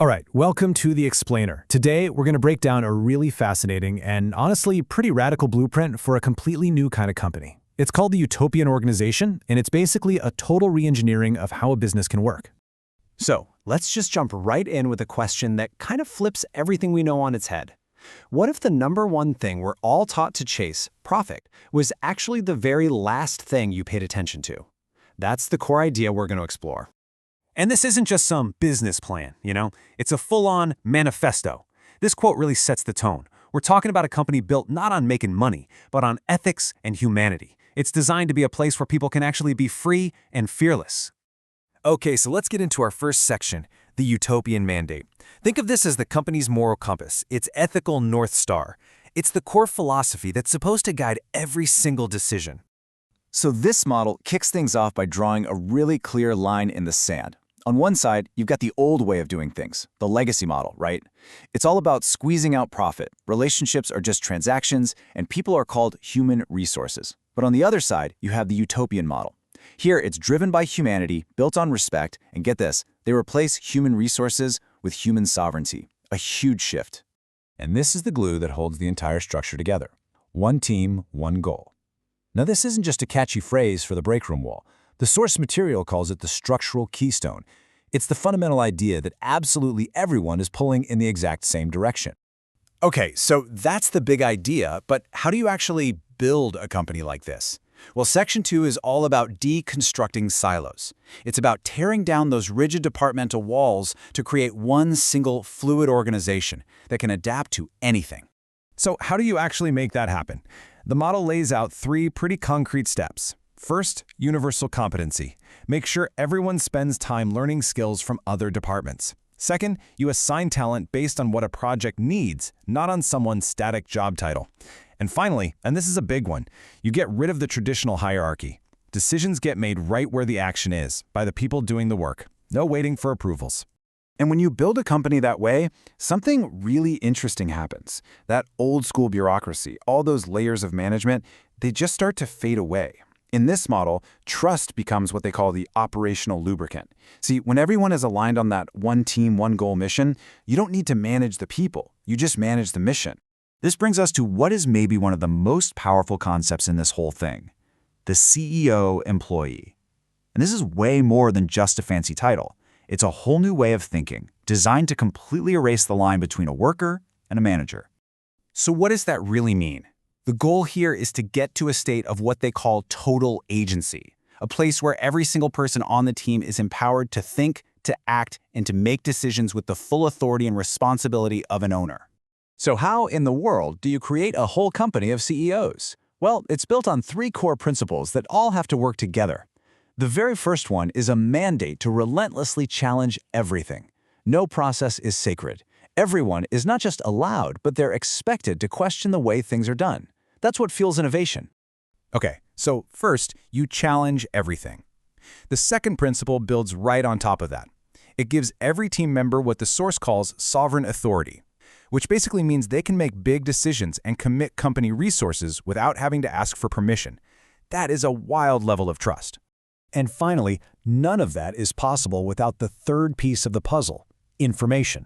All right, welcome to The Explainer. Today, we're going to break down a really fascinating and honestly pretty radical blueprint for a completely new kind of company. It's called the Utopian Organization, and it's basically a total re-engineering of how a business can work. So, let's just jump right in with a question that kind of flips everything we know on its head. What if the number one thing we're all taught to chase, profit, was actually the very last thing you paid attention to? That's the core idea we're going to explore. And this isn't just some business plan, It's a full-on manifesto. This quote really sets the tone. We're talking about a company built not on making money, but on ethics and humanity. It's designed to be a place where people can actually be free and fearless. Okay, so let's get into our first section, the Utopian Mandate. Think of this as the company's moral compass, its ethical North Star. It's the core philosophy that's supposed to guide every single decision. So this model kicks things off by drawing a really clear line in the sand. On one side, you've got the old way of doing things, the legacy model, right? It's all about squeezing out profit. Relationships are just transactions, and people are called human resources. But on the other side, you have the utopian model. Here, it's driven by humanity, built on respect, and get this, they replace human resources with human sovereignty. A huge shift. And this is the glue that holds the entire structure together. One team, one goal. Now, this isn't just a catchy phrase for the breakroom wall. The source material calls it the structural keystone. It's the fundamental idea that absolutely everyone is pulling in the exact same direction. Okay, so that's the big idea, but how do you actually build a company like this? Well, Section 2 is all about deconstructing silos. It's about tearing down those rigid departmental walls to create one single fluid organization that can adapt to anything. So how do you actually make that happen? The model lays out three pretty concrete steps. First, universal competency. Make sure everyone spends time learning skills from other departments. Second, you assign talent based on what a project needs, not on someone's static job title. And finally, and this is a big one, you get rid of the traditional hierarchy. Decisions get made right where the action is, by the people doing the work. No waiting for approvals. And when you build a company that way, something really interesting happens. That old school bureaucracy, all those layers of management, they just start to fade away. In this model, trust becomes what they call the operational lubricant. See, when everyone is aligned on that one team, one goal mission, you don't need to manage the people, you just manage the mission. This brings us to what is maybe one of the most powerful concepts in this whole thing, the CEO employee. And this is way more than just a fancy title. It's a whole new way of thinking, designed to completely erase the line between a worker and a manager. So what does that really mean? The goal here is to get to a state of what they call total agency, a place where every single person on the team is empowered to think, to act, and to make decisions with the full authority and responsibility of an owner. So how in the world do you create a whole company of CEOs? Well, it's built on three core principles that all have to work together. The very first one is a mandate to relentlessly challenge everything. No process is sacred. Everyone is not just allowed, but they're expected to question the way things are done. That's what fuels innovation. Okay, so first, you challenge everything. The second principle builds right on top of that. It gives every team member what the source calls sovereign authority, which basically means they can make big decisions and commit company resources without having to ask for permission. That is a wild level of trust. And finally, none of that is possible without the third piece of the puzzle, information.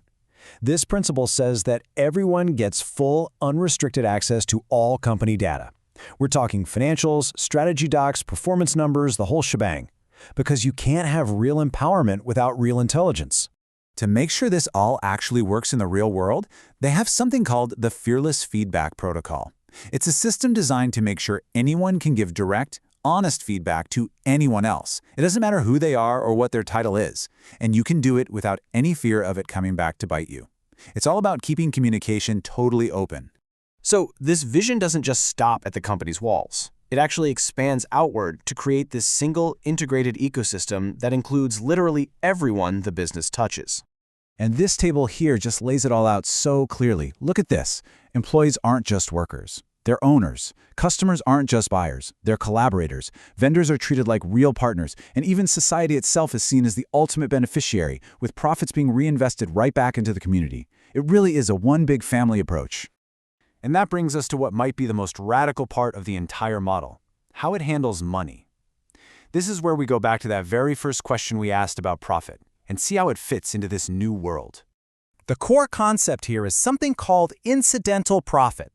This principle says that everyone gets full, unrestricted access to all company data. We're talking financials, strategy docs, performance numbers, the whole shebang. Because you can't have real empowerment without real intelligence. To make sure this all actually works in the real world, they have something called the Fearless Feedback Protocol. It's a system designed to make sure anyone can give direct, honest feedback to anyone else. It doesn't matter who they are or what their title is, and you can do it without any fear of it coming back to bite you. It's all about keeping communication totally open. So this vision doesn't just stop at the company's walls. It actually expands outward to create this single integrated ecosystem that includes literally everyone the business touches. And this table here just lays it all out so clearly. Look at this. Employees aren't just workers. They're owners. Customers aren't just buyers. They're collaborators. Vendors are treated like real partners. And even society itself is seen as the ultimate beneficiary, with profits being reinvested right back into the community. It really is a one big family approach. And that brings us to what might be the most radical part of the entire model, how it handles money. This is where we go back to that very first question we asked about profit and see how it fits into this new world. The core concept here is something called incidental profit.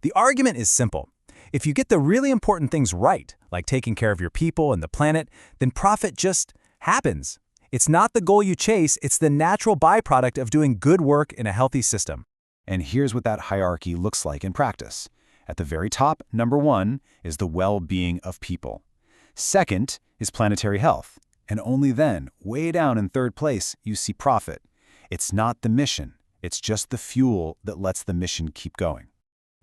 The argument is simple. If you get the really important things right, like taking care of your people and the planet, then profit just happens. It's not the goal you chase, it's the natural byproduct of doing good work in a healthy system. And here's what that hierarchy looks like in practice. At the very top, number 1, is the well-being of people. Second is planetary health. And only then, way down in third place, you see profit. It's not the mission. It's just the fuel that lets the mission keep going.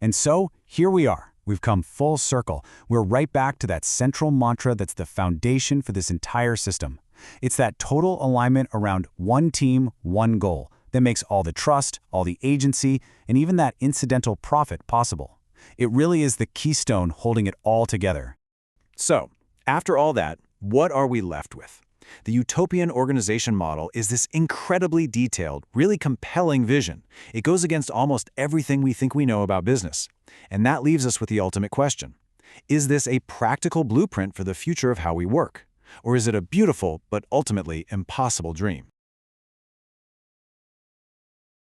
And so, here we are. We've come full circle. We're right back to that central mantra that's the foundation for this entire system. It's that total alignment around one team, one goal that makes all the trust, all the agency, and even that incidental profit possible. It really is the keystone holding it all together. So, after all that, what are we left with? The Utopian Organization model is this incredibly detailed, really compelling vision. It goes against almost everything we think we know about business. And that leaves us with the ultimate question. Is this a practical blueprint for the future of how we work? Or is it a beautiful but ultimately impossible dream?